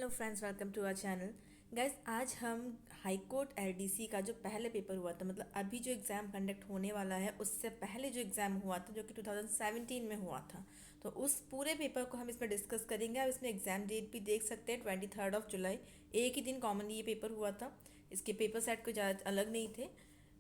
Hello friends, welcome to our channel. Guys, आज हम high court LDC का जो पहले पेपर हुआ था, मतलब अभी जो एग्ज़ाम कंडक्ट होने वाला है उससे पहले जो एग्ज़ाम हुआ था जो कि 2017 में हुआ था, तो उस पूरे पेपर को हम इसमें डिस्कस करेंगे। आप इसमें एग्ज़ाम डेट भी देख सकते हैं, 23 जुलाई। एक ही दिन कॉमनली ये पेपर हुआ था, इसके पेपर सेट कुछ ज़्यादा अलग नहीं थे।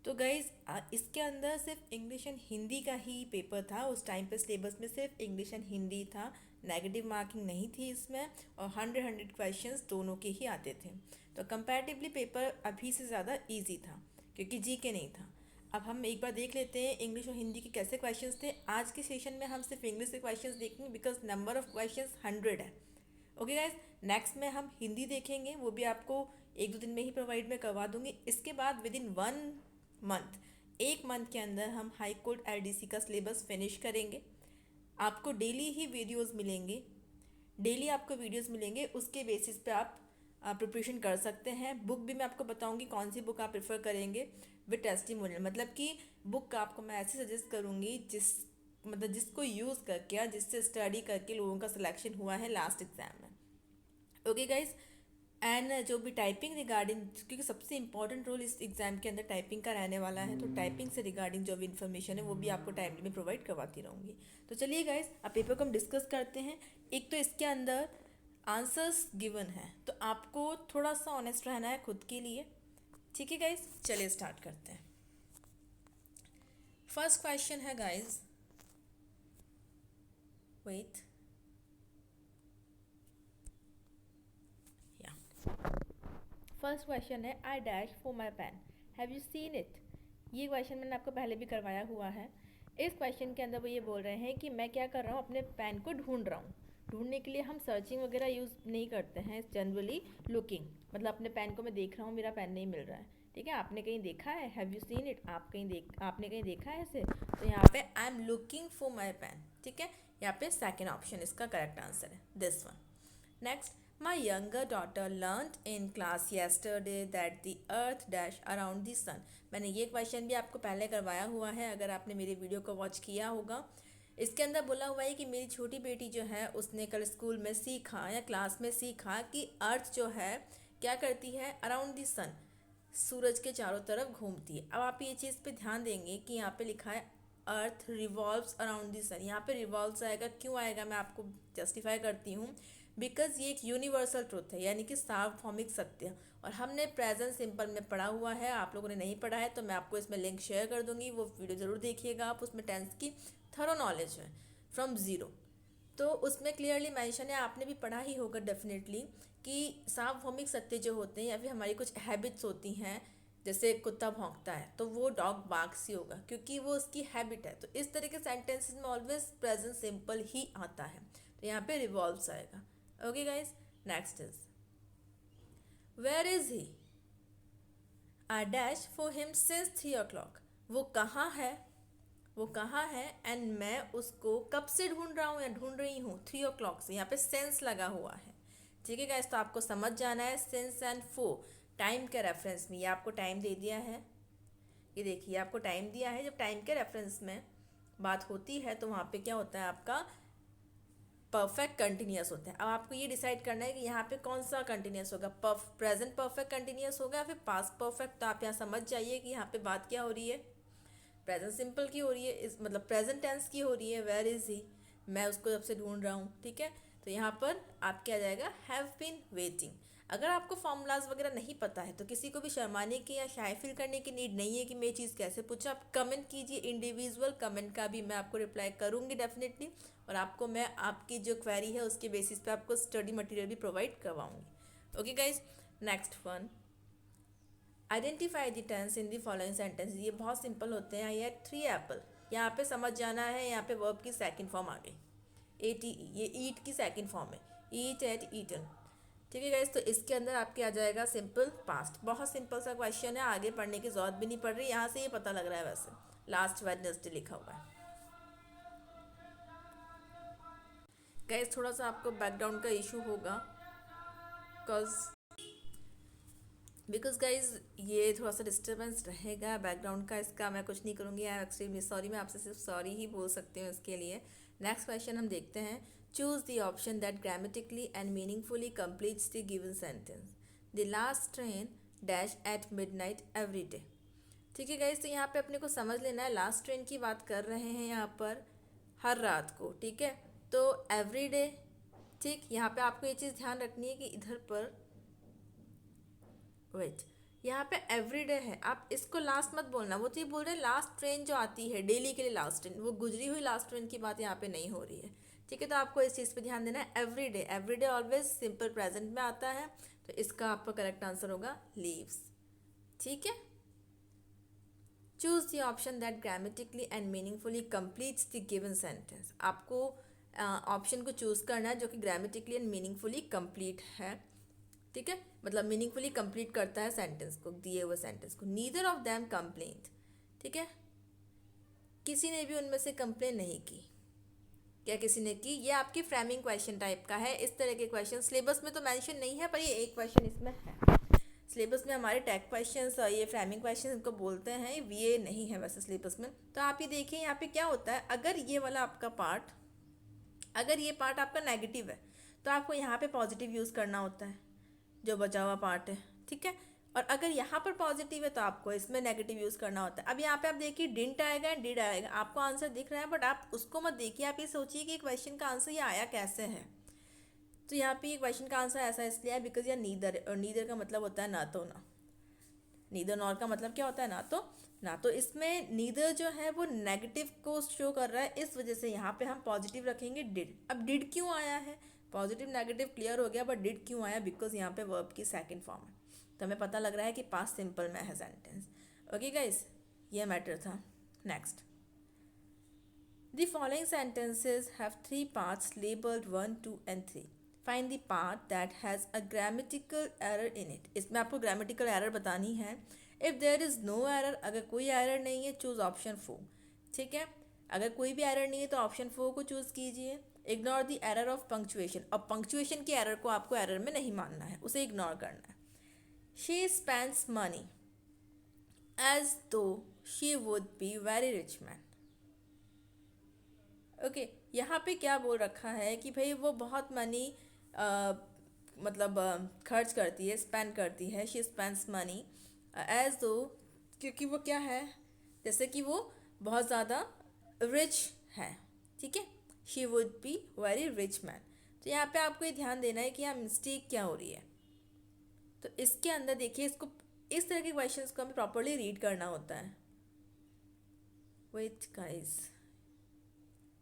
तो गाइज, इसके अंदर सिर्फ इंग्लिश एंड हिंदी का ही पेपर था। उस टाइम पे सिलेबस में सिर्फ इंग्लिश एंड हिंदी था, नेगेटिव मार्किंग नहीं थी इसमें, और 100 क्वेश्चंस दोनों के ही आते थे। तो कंपैरेटिवली पेपर अभी से ज़्यादा इजी था क्योंकि जी के नहीं था। अब हम एक बार देख लेते हैं इंग्लिश और हिंदी के कैसे क्वेश्चंस थे। आज के सेशन में हम सिर्फ इंग्लिश के क्वेश्चंस देखेंगे बिकॉज नंबर ऑफ क्वेश्चंस 100 है। ओके गाइज, नेक्स्ट में हम हिंदी देखेंगे, वो भी आपको एक दो दिन में ही प्रोवाइड में करवा दूंगी। इसके बाद विद इन 1 मंथ, एक मंथ के अंदर हम हाई कोर्ट एलडीसी का सिलेबस फिनिश करेंगे। आपको डेली ही वीडियोस मिलेंगे, डेली आपको वीडियोस मिलेंगे, उसके बेसिस पे आप प्रिपरेशन कर सकते हैं। बुक भी मैं आपको बताऊंगी कौन सी बुक आप प्रेफर करेंगे विद टेस्टिमोनियल, मतलब कि बुक का आपको मैं ऐसे सजेस्ट करूंगी जिसको यूज़ करके या जिससे स्टडी करके लोगों का सिलेक्शन हुआ है लास्ट एग्जाम में। ओके गाइज, एंड जो भी टाइपिंग रिगार्डिंग, क्योंकि सबसे इंपॉर्टेंट रोल इस एग्जाम के अंदर टाइपिंग का रहने वाला है, तो टाइपिंग से रिगार्डिंग जो भी इन्फॉर्मेशन है वो भी आपको टाइमली में प्रोवाइड करवाती रहूँगी। तो चलिए गाइज, अब पेपर को हम डिस्कस करते हैं। एक तो इसके अंदर आंसर्स गिवन है, तो आपको थोड़ा सा ऑनेस्ट रहना है खुद के लिए। ठीक है गाइज, चलिए स्टार्ट करते हैं। फर्स्ट क्वेश्चन है गाइज, वेट, या फर्स्ट क्वेश्चन है, I dash for my pen, have you seen it. ये क्वेश्चन मैंने आपको पहले भी करवाया हुआ है। इस क्वेश्चन के अंदर वो ये बोल रहे हैं कि मैं क्या कर रहा हूँ, अपने पेन को ढूंढ रहा हूँ। ढूंढने के लिए हम सर्चिंग वगैरह यूज़ नहीं करते हैं, जनरली लुकिंग, मतलब अपने पेन को मैं देख रहा हूँ, मेरा पेन नहीं मिल रहा है। ठीक है, आपने कहीं देखा है, हैव यू सीन इट, आपने कहीं देखा है ऐसे, तो यहाँ पे I am looking for my pen. ठीक है, यहाँ पे सेकेंड ऑप्शन इसका करेक्ट आंसर है, this one. Next, my younger daughter learnt in class yesterday that the earth dash around the sun। मैंने ये क्वेश्चन भी आपको पहले करवाया हुआ है, अगर आपने मेरी वीडियो को वॉच किया होगा। इसके अंदर बोला हुआ है कि मेरी छोटी बेटी जो है उसने कल स्कूल में सीखा या क्लास में सीखा कि अर्थ जो है क्या करती है, अराउंड द सन, सूरज के चारों तरफ घूमती है। अब आप ये चीज़ पे ध्यान देंगे कि यहाँ पे लिखा है अर्थ रिवॉल्व्स अराउंड द सन। यहाँ पे रिवॉल्व्स आएगा, क्यों आएगा मैं आपको जस्टिफाई करती हूँ। बिकॉज ये एक यूनिवर्सल ट्रुथ है, यानी कि सार्वभौमिक सत्य, और हमने प्रेजेंट सिंपल में पढ़ा हुआ है। आप लोगों ने नहीं पढ़ा है तो मैं आपको इसमें लिंक शेयर कर दूंगी, वो वीडियो ज़रूर देखिएगा आप, उसमें टेंस की थरो नॉलेज है फ्रॉम ज़ीरो। तो उसमें क्लियरली मेंशन है, आपने भी पढ़ा ही होगा डेफिनेटली, कि सार्वभौमिक सत्य जो होते हैं या फिर हमारी कुछ हैबिट्स होती हैं, जैसे कुत्ता भौंकता है तो वो डॉग बार्क्स ही होगा क्योंकि वो उसकी हैबिट है। तो इस तरह के सेंटेंसेस में ऑलवेज प्रेजेंट सिंपल ही आता है, तो यहाँ पे रिवॉल्व्स आएगा। Okay guys, next is, where is he, I dash for him since 3 o'clock। वो कहाँ है, वो कहाँ है, एंड मैं उसको कब से ढूंढ रहा हूँ या ढूंढ रही हूँ, 3 o'clock से। यहाँ पे सेंस लगा हुआ है। ठीक है गाइस, तो आपको समझ जाना है सिंस एंड फॉर, टाइम के रेफरेंस में। ये आपको टाइम दे दिया है, ये देखिए आपको टाइम दिया है। जब टाइम के रेफरेंस में बात होती है तो वहाँ पे क्या होता है, आपका परफेक्ट कंटिन्यूस होता है। अब आपको ये डिसाइड करना है कि यहाँ पे कौन सा कंटिन्यूस होगा, प्रेजेंट परफेक्ट कंटिन्यूस होगा या फिर पास्ट परफेक्ट। तो आप यहाँ समझ जाइए कि यहाँ पे बात क्या हो रही है, प्रेजेंट सिंपल की हो रही है, इस मतलब प्रेजेंट टेंस की हो रही है। वेयर इज़ ही, मैं उसको जब से ढूंढ रहा हूँ। ठीक है, तो यहाँ पर आप क्या आ जाएगा, हैव बीन वेटिंग। अगर आपको फॉर्मूलाज वगैरह नहीं पता है तो किसी को भी शर्माने की या शाय फील करने की नीड नहीं है कि मैं ये चीज़ कैसे पूछा। आप कमेंट कीजिए, इंडिविजुअल कमेंट का भी मैं आपको रिप्लाई करूँगी डेफिनेटली, और आपको मैं आपकी जो क्वेरी है उसके बेसिस पे आपको स्टडी मटेरियल भी प्रोवाइड करवाऊँगी। Okay guys, next one, identify the tense in the following sentence. ये बहुत सिंपल होते हैं। आई हैड 3 एप्पल, यहाँ पे समझ जाना है, यहाँ पे वर्ब की सेकंड फॉर्म आ गई, ATE, ये ईट की सेकंड फॉर्म है, ईट एट ईटन। ठीक है गाइस, तो इसके अंदर आपके आ जाएगा सिंपल पास्ट। बहुत सिंपल सा क्वेश्चन है, आगे पढ़ने की जरूरत भी नहीं पड़ रही, यहाँ से ये पता लग रहा है। वैसे लास्ट वेडनेसडे लिखा हुआ है। गाइस, थोड़ा सा आपको बैकग्राउंड का इशू होगा, बिकॉज गाइज ये थोड़ा सा डिस्टर्बेंस रहेगा बैकग्राउंड का, इसका मैं कुछ नहीं करूँगी। आई एम एक्सट्रीमली सॉरी, मैं आपसे सिर्फ सॉरी ही बोल सकती हूँ इसके लिए। नेक्स्ट क्वेश्चन हम देखते हैं, Choose the option that grammatically and meaningfully completes the given sentence. The last train dash at midnight every day. ठीक है गाइस, तो यहाँ पे अपने को समझ लेना है लास्ट ट्रेन की बात कर रहे हैं यहाँ पर हर रात को, ठीक है। तो एवरी डे, ठीक, यहाँ पे आपको ये चीज़ ध्यान रखनी है कि इधर पर वेट, यहाँ पे एवरी डे है, आप इसको लास्ट मत बोलना। वो तो ये बोल रहे हैं लास्ट ट्रेन जो आती है डेली के लिए लास्ट ट्रेन, वो गुजरी हुई लास्ट ट्रेन की बात यहाँ पे नहीं हो रही है, ठीक है। तो आपको इस चीज़ पे ध्यान देना है। Every day always simple present में आता है, तो इसका आपका करेक्ट आंसर होगा लीव्स, ठीक है। Choose the option that grammatically and meaningfully completes the given sentence. आपको ऑप्शन को चूज करना है जो कि ग्रामेटिकली एंड मीनिंगफुली कंप्लीट है, ठीक है, मतलब मीनिंगफुली कंप्लीट करता है सेंटेंस को, दिए हुए सेंटेंस को। नीदर ऑफ देम कंप्लेंट, ठीक है, किसी ने भी उनमें से कंप्लेन नहीं की। क्या किसी ने की? ये आपकी फ्रेमिंग क्वेश्चन टाइप का है। इस तरह के क्वेश्चन सिलेबस में तो मेंशन नहीं है, पर ये एक क्वेश्चन इसमें है। सिलेबस में हमारे टैग क्वेश्चंस और ये फ्रेमिंग क्वेश्चन इनको बोलते हैं, ये नहीं है वैसे सिलेबस में। तो आप ये देखिए यहाँ पे क्या होता है, अगर ये वाला आपका पार्ट, अगर ये पार्ट आपका नेगेटिव है तो आपको यहाँ पे पॉजिटिव यूज़ करना होता है, जो बचा हुआ पार्ट है, ठीक है। और अगर यहाँ पर पॉजिटिव है तो आपको इसमें नेगेटिव यूज़ करना होता है। अब यहाँ पे आप देखिए डिडंट आएगा एंड डिड आएगा, आपको आंसर दिख रहा है, बट आप उसको मत देखिए, आप ये सोचिए कि क्वेश्चन का आंसर ये आया कैसे है। तो यहाँ पे ये क्वेश्चन का आंसर ऐसा इसलिए है बिकॉज यह नीदर, और नीदर का मतलब होता है ना तो ना, नीदर नॉर का मतलब क्या होता है ना तो ना। तो इसमें नीदर जो है वो नेगेटिव को शो कर रहा है, इस वजह से यहाँ पे हम पॉजिटिव रखेंगे डिड। अब डिड क्यों आया है, पॉजिटिव नेगेटिव क्लियर हो गया, बट डिड क्यों आया, बिकॉज यहाँ पे वर्ब की सेकंड फॉर्म है, तो हमें पता लग रहा है कि पास्ट सिंपल में है सेंटेंस। ओके गाइस, ये मैटर था। Next, the following sentences have 3 parts labeled 1, 2 and 3. Find the part that has a grammatical error in it. इसमें आपको grammatical error बतानी है। If there is no error, अगर कोई error नहीं है, choose option 4, ठीक है। अगर कोई भी error नहीं है तो option 4 को choose कीजिए। Ignore the error of punctuation, और punctuation की error को आपको error में नहीं मानना है, उसे ignore करना है। She spends money as though she would be very rich man. Okay, यहाँ पे क्या बोल रखा है कि भाई वो बहुत मनी मतलब खर्च करती है, स्पेंड करती है। शी स्पेंड्स मनी एज दो, क्योंकि वो क्या है, जैसे कि वो बहुत ज़्यादा रिच है, ठीक है। She would be very rich man. तो यहाँ पे आपको ये ध्यान देना है कि यहाँ मिस्टेक क्या हो रही है। तो इसके अंदर देखिए, इसको इस तरह के क्वेश्चंस को हमें प्रॉपरली रीड करना होता है। वेट गाइस,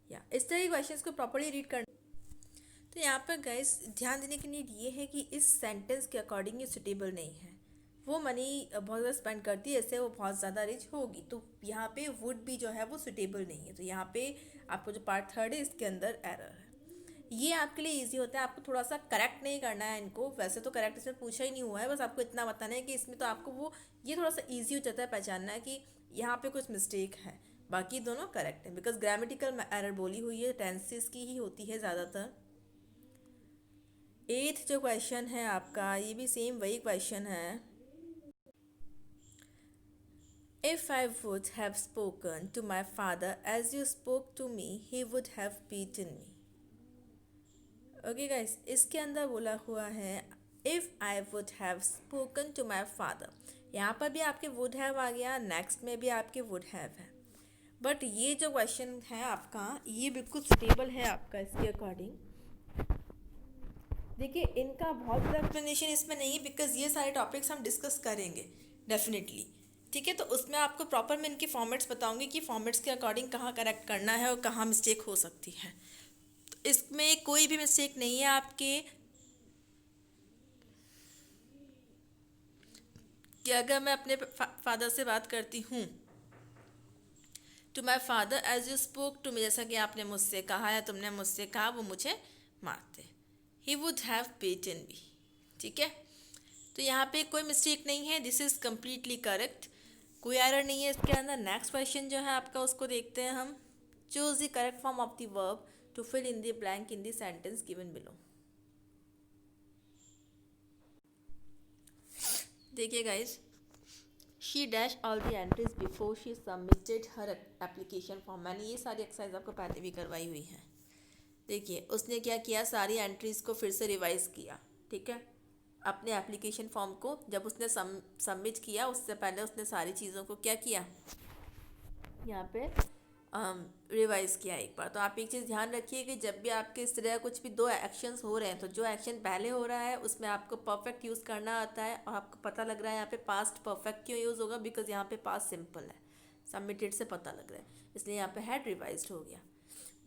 या इस तरह के क्वेश्चंस को प्रॉपरली रीड करना। तो यहाँ पर गाइस ध्यान देने की नीड ये है कि इस सेंटेंस के अकॉर्डिंग ये सुटेबल नहीं है। वो मनी बहुत ज़्यादा स्पेंड करती है, इससे वो बहुत ज़्यादा रिच होगी, तो यहाँ पे वुड भी जो है वो सुटेबल नहीं है। तो यहाँ पे आपको जो पार्ट थर्ड है इसके अंदर एरर है। ये आपके लिए ईजी होता है, आपको थोड़ा सा करेक्ट नहीं करना है इनको। वैसे तो करेक्ट इसमें पूछा ही नहीं हुआ है, बस आपको इतना बताना है कि इसमें तो आपको वो ये थोड़ा सा ईजी हो जाता है पहचानना है कि यहाँ पे कुछ मिस्टेक है। बाकी दोनों करेक्ट है, बिकॉज ग्रामेटिकल एरर बोली हुई है, टेंसेस की ही होती है ज़्यादातर। 8th जो क्वेश्चन है आपका, ये भी सेम वही क्वेश्चन है। If I would have spoken to my father as you spoke to me, he would have beaten me. Okay guys, इसके अंदर बोला हुआ है if I would have spoken to my father. यहाँ पर भी आपके वुड हैव आ गया, नेक्स्ट में भी आपके वुड हैव है, बट ये जो क्वेश्चन है आपका ये बिल्कुल स्टेबल है आपका इसके अकॉर्डिंग। देखिए इनका बहुत ज़्यादा एक्सप्लेनेशन इसमें नहीं है, बिकॉज ये सारे टॉपिक्स हम डिस्कस करेंगे डेफिनेटली, ठीक है। तो उसमें आपको प्रॉपर मैं इनके फॉर्मेट्स बताऊंगी कि फॉर्मेट्स के अकॉर्डिंग कहाँ करेक्ट करना है और कहाँ मिस्टेक हो सकती है। तो इसमें कोई भी मिस्टेक नहीं है आपके, कि अगर मैं अपने फादर से बात करती हूँ, to my father as you spoke to me, जैसा कि आपने मुझसे कहा या तुमने मुझसे कहा, वो मुझे मारते, ही वुड हैव बीटन मी, ठीक है। तो यहाँ पे कोई मिस्टेक नहीं है, दिस इज़ कम्प्लीटली करेक्ट, कोई एरर नहीं है इसके अंदर। नेक्स्ट क्वेश्चन जो है आपका उसको देखते हैं हम। Choose the correct form of the verb to fill in the blank in the sentence given below. देखिए guys, she dash all the entries before she submitted her application form. मैंने ये सारी एक्सरसाइज आपको पहले भी करवाई हुई है, देखिए उसने क्या किया, सारी एंट्रीज को फिर से रिवाइज किया, ठीक है। अपने एप्लीकेशन फॉर्म को जब उसने सबमिट किया उससे पहले उसने सारी चीज़ों को क्या किया, यहाँ पे रिवाइज किया एक बार। तो आप एक चीज़ ध्यान रखिए कि जब भी आपके इस तरह कुछ भी दो एक्शंस हो रहे हैं तो जो एक्शन पहले हो रहा है उसमें आपको परफेक्ट यूज़ करना आता है, और आपको पता लग रहा है यहाँ पे पास्ट परफेक्ट क्यों यूज़ होगा, बिकॉज यहाँ पे पास्ट सिंपल है, सबमिटेड से पता लग रहा है, इसलिए यहाँ पे हैड रिवाइज्ड हो गया।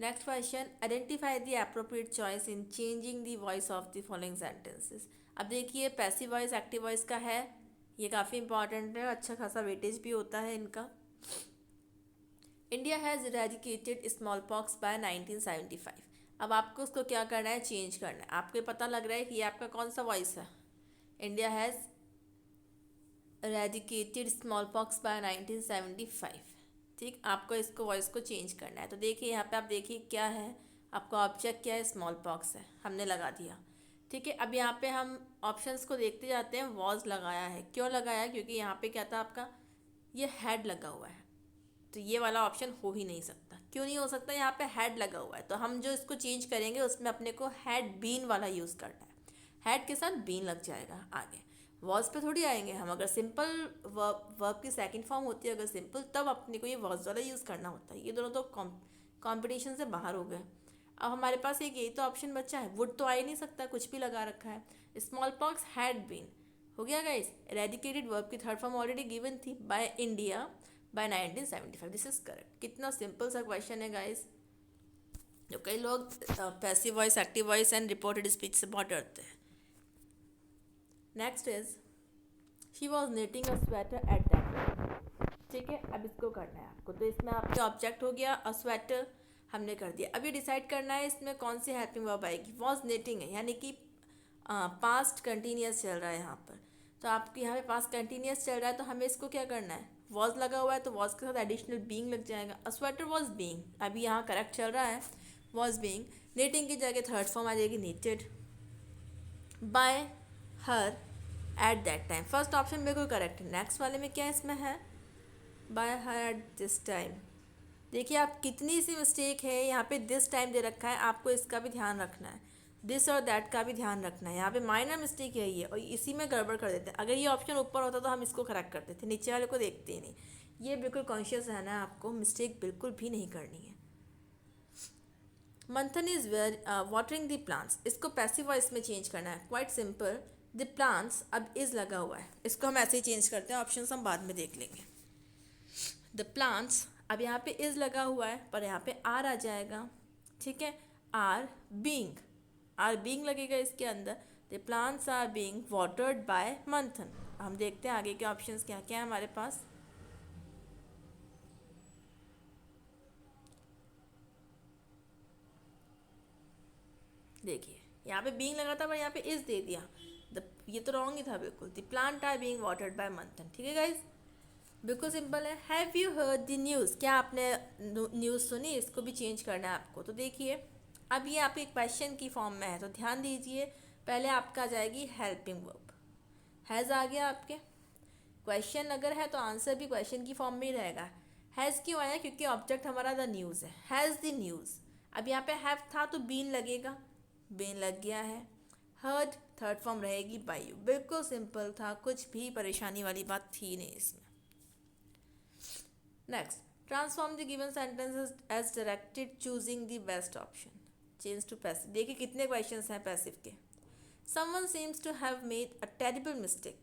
Next question, identify the appropriate choice in changing the voice of the following sentences. अब देखिए पैसिव वॉइस एक्टिव वॉइस का है, ये काफ़ी इंपॉर्टेंट है, अच्छा खासा वेटेज भी होता है इनका। India has eradicated small pox by 1975। अब आपको उसको क्या करना है, चेंज करना है। आपको पता लग रहा है कि ये आपका कौन सा वॉइस है, India has eradicated small pox by 1975, ठीक। आपको इसको वॉइस को चेंज करना है। तो देखिए यहाँ पे आप देखिए क्या है, आपका ऑब्जेक्ट क्या है, स्मॉल पॉक्स है, हमने लगा दिया, ठीक है। अब यहाँ पे हम ऑप्शंस को देखते जाते हैं, वॉज लगाया है, क्यों लगाया, क्योंकि यहाँ पे क्या था आपका, ये हैड लगा हुआ है, तो ये वाला ऑप्शन हो ही नहीं सकता। क्यों नहीं हो सकता, यहाँ पे हैड लगा हुआ है, तो हम जो इसको चेंज करेंगे उसमें अपने को हैड बीन वाला यूज़ करना है, हैड के साथ बीन लग जाएगा आगे, वर्ब्स पे थोड़ी आएंगे हम। अगर सिंपल वर्ब की सेकंड फॉर्म होती है अगर सिंपल, तब अपने को ये वर्ब्स वाला यूज़ करना होता है। ये दोनों तो कॉम्पिटिशन से बाहर हो गए। अब हमारे पास एक यही तो ऑप्शन बचा है, वुड तो आ ही नहीं सकता, कुछ भी लगा रखा है। स्मॉल पॉक्स हैड बीन हो गया गाइस। एरेडिकेटेड वर्ब की थर्ड फॉर्म ऑलरेडी गिवन थी, by India by 1975, this is correct. कितना सिंपल सा क्वेश्चन है गाइस, जो कई लोग passive voice active voice and reported speech से बहुत डरते हैं। Next is she was knitting a sweater at that time, ठीक है। अब इसको करना है आपको, तो इसमें आपका ऑब्जेक्ट हो गया अ स्वेटर, हमने कर दिया। अब ये डिसाइड करना है इसमें कौन सी हेल्पिंग वर्ब आएगी। वॉज निटिंग है यानी कि पास्ट कंटिन्यूस चल रहा है यहाँ पर, तो आपके यहाँ पे पास्ट कंटिन्यूस चल रहा है, तो हमें इसको क्या करना है, वॉज लगा हुआ है तो वॉज के साथ एडिशनल बीइंग लग जाएगा। अ स्वेटर वॉज बीइंग, अभी यहाँ करेक्ट चल रहा है वॉज बीइंग। निटिंग की जगह थर्ड फॉर्म आ जाएगी needed bye her at that time. First option बिल्कुल करेक्ट है। नेक्स्ट वाले में क्या इसमें है, bye her at this time. देखिए आप कितनी सी मिस्टेक है, यहाँ पे दिस टाइम दे रखा है, आपको इसका भी ध्यान रखना है, दिस और दैट का भी ध्यान रखना है। यहाँ पे माइनर मिस्टेक यही है और इसी में गड़बड़ कर देते हैं। अगर ये ऑप्शन ऊपर होता तो हम इसको करेक्ट करते थे, नीचे वाले को देखते ही नहीं। ये बिल्कुल कॉन्शियस रहना है आपको, मिस्टेक बिल्कुल भी नहीं करनी है। Manthan is were watering the plants, इसको पैसिव वॉइस में चेंज करना है, क्वाइट सिंपल। द प्लांट्स, अब इज लगा हुआ है, इसको हम ऐसे ही चेंज करते हैं, ऑप्शन हम बाद में देख लेंगे। द प्लांट्स, अब यहाँ पे इज लगा हुआ है पर यहाँ पे आर आ जाएगा, ठीक है। आर बीइंग लगेगा इसके अंदर। The plants are being watered by Manthan. हम देखते हैं आगे के ऑप्शंस क्या क्या है हमारे पास। देखिए यहाँ पे बीइंग लगा था पर यहाँ पे इज दे दिया, ये तो रॉन्ग ही था बिल्कुल। The plant are being watered by Manthan, ठीक है गाइज, बिल्कुल सिंपल है। Have you heard the news, क्या आपने न्यूज़ सुनी, इसको भी चेंज करना है आपको। तो देखिए अब ये आपके क्वेश्चन की फॉर्म में है, तो ध्यान दीजिए, पहले आपका आ जाएगी हेल्पिंग वर्ब, हैज़ आ गया आपके। क्वेश्चन अगर है तो आंसर भी क्वेश्चन की फॉर्म में ही रहेगा। हैज़ क्यों आया, क्योंकि ऑब्जेक्ट हमारा द न्यूज़ है, हैज़ द न्यूज़। अब यहाँ पे हैव था तो बीन लगेगा, बीन लग गया है। हर्ड थर्ड फॉर्म रहेगी बाय यू, बिल्कुल सिंपल था, कुछ भी परेशानी वाली बात थी नहीं इसमें। Next, transform the given sentences as directed, choosing the best option. Change to passive. देखिए कितने questions हैं passive के। Someone seems to have made a terrible mistake.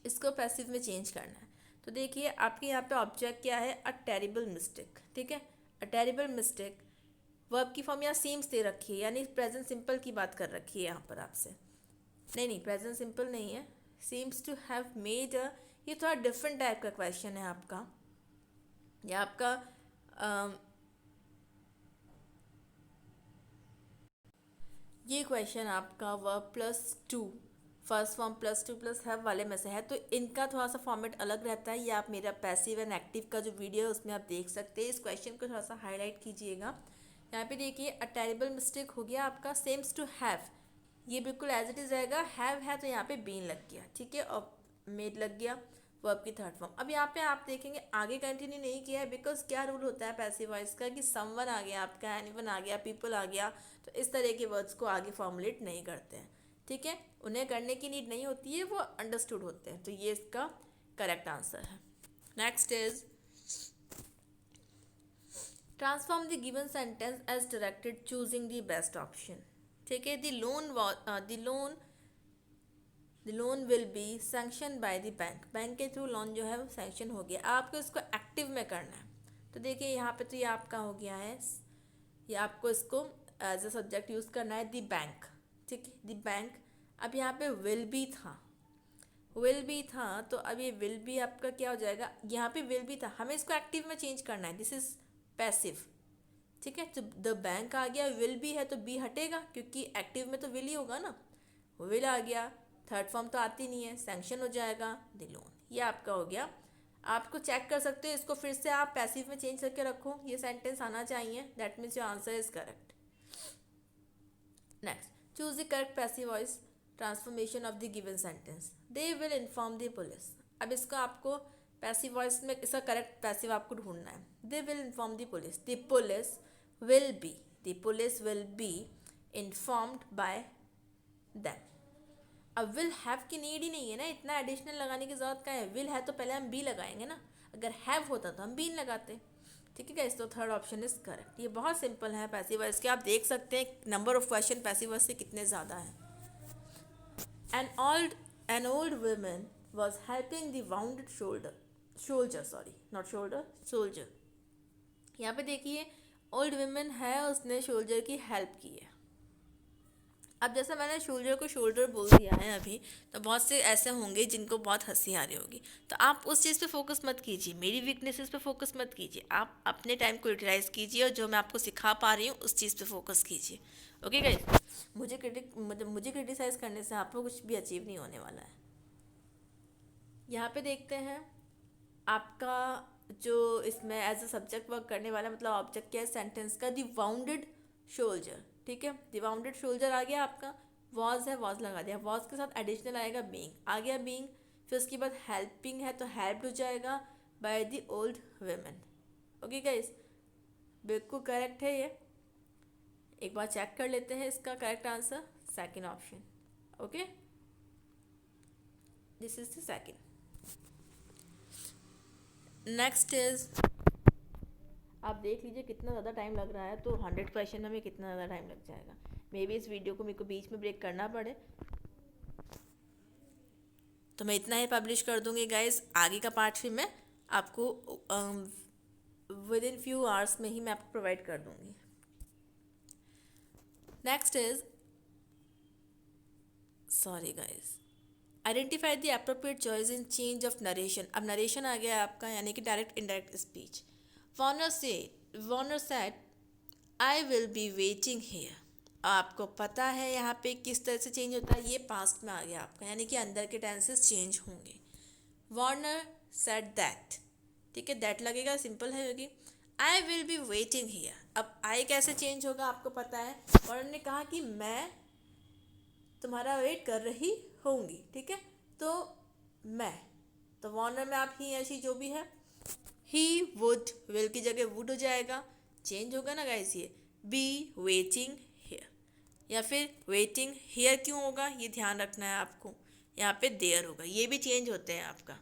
इसको passive में change करना है। तो देखिए आपके यहाँ पे object क्या है, a terrible mistake, ठीक है। a terrible mistake verb की फॉर्म यहाँ seems दे रखी है, यानी present simple की बात कर रखी है यहाँ पर आपसे। नहीं present simple नहीं है, seems to have made a, ये थोड़ा different टाइप का क्वेश्चन है आपका। या आपका ये क्वेश्चन आपका verb plus two, first form plus two plus have वाले में से है, तो इनका थोड़ा सा फॉर्मेट अलग रहता है। ये आप मेरा पैसिव एंड एक्टिव का जो वीडियो है उसमें आप देख सकते हैं। इस क्वेश्चन को थोड़ा सा हाईलाइट कीजिएगा। यहाँ पे देखिए अ टेरिबल मिस्टेक हो गया आपका, सेम्स टू हैव, ये बिल्कुल एज इट इज़ रहेगा। हैव है तो यहाँ पे बीन लग गया, ठीक है, और मेड लग गया। वर्ब की थर्ड फॉर्म। अब यहाँ पे आप देखेंगे आगे कंटिन्यू नहीं किया है, बिकॉज क्या रूल होता है पैसिव वॉइस का कि समवन आ गया आपका, एनीवन आ गया, पीपल आ गया, तो इस तरह के वर्ड्स को आगे फॉर्मुलेट नहीं करते हैं, ठीक है, उन्हें करने की नीड नहीं होती है, वो अंडरस्टूड होते हैं, तो ये इसका करेक्ट आंसर है। Next is transform the given sentence as directed choosing the best option, ठीक है। The loan will be sanction by the bank, bank के थ्रू लोन जो है वो सैंक्शन हो गया, आपको इसको एक्टिव में करना है। तो देखिए यहाँ पे तो ये आपका हो गया है, ये आपको इसको एज अ सब्जेक्ट यूज़ करना है, द बैंक, ठीक है, द बैंक। अब यहाँ पे विल बी था, तो अब ये विल बी आपका क्या हो जाएगा, यहाँ पे विल बी था, हमें इसको एक्टिव में चेंज करना है, दिस इज पैसिव, ठीक है। तो द बैंक आ गया, विल बी है तो बी हटेगा, क्योंकि एक्टिव में तो विल ही होगा ना, विल आ गया, थर्ड फॉर्म तो आती नहीं है, सैंक्शन हो जाएगा द लोन, ये आपका हो गया। आपको चेक कर सकते हो, इसको फिर से आप पैसिव में चेंज करके रखो, ये सेंटेंस आना चाहिए, that means your answer is correct. Next, choose the correct passive voice transformation of the given sentence, they will inform the police. अब इसका आपको पैसिव वॉइस में इसका करेक्ट पैसिव आपको ढूंढना है, they will inform the police, the police will be informed by them. अब will have की नीड ही नहीं है ना, इतना एडिशनल लगाने की जरूरत क्या है, विल है तो पहले हम बी लगाएंगे ना, अगर हैव होता तो हम बी लगाते, ठीक है गाइस। तो थर्ड ऑप्शन इज करेक्ट, ये बहुत सिंपल है पैसिव वॉइस के, आप देख सकते हैं number of question passive voice से कितने ज़्यादा हैं। An old woman was helping the bounded soldier. यहाँ पे देखिए ओल्ड वुमन है, उसने शोल्जर की हेल्प की है। अब जैसा मैंने शोल्डर को शोल्डर बोल दिया है अभी, तो बहुत से ऐसे होंगे जिनको बहुत हंसी आ रही होगी, तो आप उस चीज़ पे फोकस मत कीजिए, मेरी वीकनेसेस पे फोकस मत कीजिए, आप अपने टाइम को यूटिलाइज कीजिए और जो मैं आपको सिखा पा रही हूँ उस चीज़ पे फोकस कीजिए, ओके गाइस। मुझे क्रिटिसाइज़ करने से आपको कुछ भी अचीव नहीं होने वाला है। यहाँ पे देखते हैं आपका जो इसमें एज अ सब्जेक्ट वर्क करने वाला, मतलब ऑब्जेक्ट क्या है सेंटेंस का, द वाउंडेड शोल्जर, ठीक है, द वाउंडेड शोल्जर आ गया आपका, वॉज है वॉज लगा दिया, वॉज के साथ एडिशनल आएगा बीइंग, आ गया बीइंग, फिर उसके बाद हेल्पिंग है तो हेल्प्ड हो जाएगा by the old women, okay guys, बिल्कुल करेक्ट है ये। एक बार चेक कर लेते हैं इसका correct answer, second option, okay, this is the second. Next is, आप देख लीजिए कितना ज़्यादा टाइम लग रहा है, तो 100 क्वेश्चन में कितना ज़्यादा टाइम लग जाएगा, मे बी इस वीडियो को मेरे को बीच में ब्रेक करना पड़े, तो मैं इतना ही पब्लिश कर दूँगी गाइस। आगे का पार्ट फिर मैं आपको विद इन फ्यू आवर्स में ही मैं आपको प्रोवाइड कर दूँगी। Next is, sorry guys, identify the appropriate choice in change of narration. अब नरेशन आ गया आपका, यानी कि direct indirect speech. Warner said I will be waiting hair. आपको पता है यहाँ पे किस तरह से चेंज होता है, ये पास्ट में आ गया आपका, यानी कि अंदर के टेंसेस चेंज होंगे। वॉर्नर सेड दैट, ठीक है, दैट लगेगा, सिंपल है होगी, I will be waiting here. अब आई कैसे चेंज होगा आपको पता है, वॉर्नर ने कहा कि मैं तुम्हारा वेट कर रही होंगी, ठीक है, तो मैं, तो वॉर्नर में आप ही ऐसी जो भी है, ही वुड, विल की जगह वुड हो जाएगा, चेंज होगा ना गाइस, ये बी वेटिंग हेयर, या फिर वेटिंग हेयर क्यों होगा ये ध्यान रखना है आपको, यहाँ पे देयर होगा, ये भी चेंज होते हैं आपका,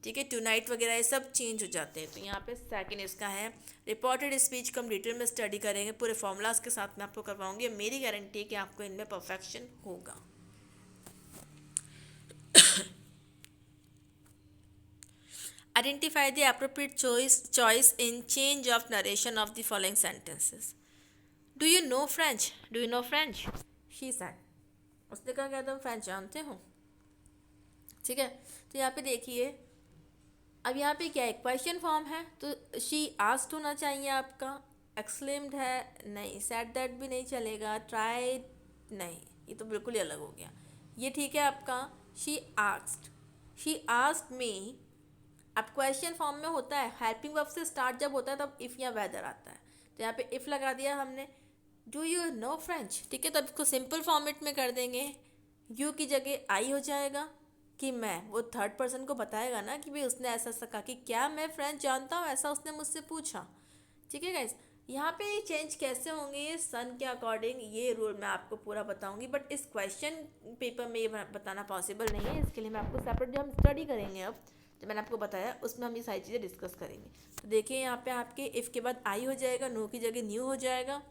ठीक है, टू नाइट वगैरह ये सब चेंज हो जाते हैं। तो यहाँ पे सेकंड इसका है, रिपोर्टेड स्पीच को हम डिटेल में स्टडी करेंगे, पूरे फॉर्मूलाज के साथ मैं आपको करवाऊंगी, मेरी गारंटी है कि आपको इनमें परफेक्शन होगा। Identify the appropriate choice in change of narration of the following sentences. Do you know French? Do you know French? She said. उसने कहा क्या तुम फ्रेंच जानते हो, ठीक है। तो यहाँ पे देखिए, अब यहाँ पे क्या है, क्वेश्चन फॉर्म है, तो शी आस्क्ड होना चाहिए आपका, एक्सक्लेम्ड है नहीं, सेड दैट भी नहीं चलेगा, ट्राइड नहीं, ये तो बिल्कुल ही अलग हो गया, ये ठीक है आपका। शी आस्क्ड मी, अब क्वेश्चन फॉर्म में होता है, हेल्पिंग वर्ब से स्टार्ट जब होता है तब इफ़ या वेदर आता है, तो यहाँ पे इफ़ लगा दिया हमने, डू यू नो फ्रेंच, ठीक है, तो अब इसको सिंपल फॉर्मेट में कर देंगे, यू की जगह आई हो जाएगा, कि मैं, वो थर्ड पर्सन को बताएगा ना कि भाई उसने ऐसा ऐसा कहा, कि क्या मैं फ्रेंच जानता हूँ, ऐसा उसने मुझसे पूछा। ठीक है गाइस, यहाँ पे ये चेंज कैसे होंगे ये सन के अकॉर्डिंग, ये रूल मैं आपको पूरा बताऊंगी, बट इस क्वेश्चन पेपर में ये बताना पॉसिबल नहीं है। इसके लिए मैं आपको सेपरेट, जो हम स्टडी करेंगे अब, जो मैंने आपको बताया उसमें हम ये सारी चीज़ें डिस्कस करेंगे। तो देखिए यहाँ पे आपके इफ़ के बाद आई हो जाएगा, नो की जगह न्यू हो जाएगा,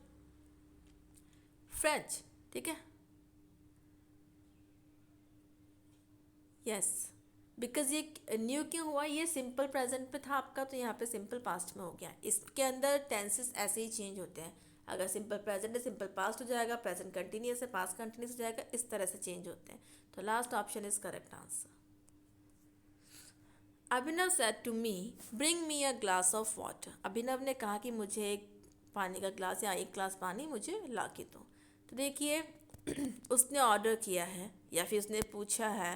फ्रेंच। ठीक है, यस, बिकॉज ये न्यू क्यों हुआ, ये सिंपल प्रेजेंट पे था आपका, तो यहाँ पे सिंपल पास्ट में हो गया। इसके अंदर टेंसेस ऐसे ही चेंज होते हैं, अगर सिंपल प्रेजेंट है सिंपल पास्ट हो जाएगा, प्रेजेंट कंटिन्यूस है पास्ट कंटिन्यूस हो जाएगा, इस तरह से चेंज होते हैं। तो last option is correct answer. Abhinav said to me bring me a glass of water. Abhinav ने कहा कि मुझे एक पानी का ग्लास या एक ग्लास पानी मुझे ला के दो। तो देखिए उसने ऑर्डर किया है या फिर उसने पूछा है।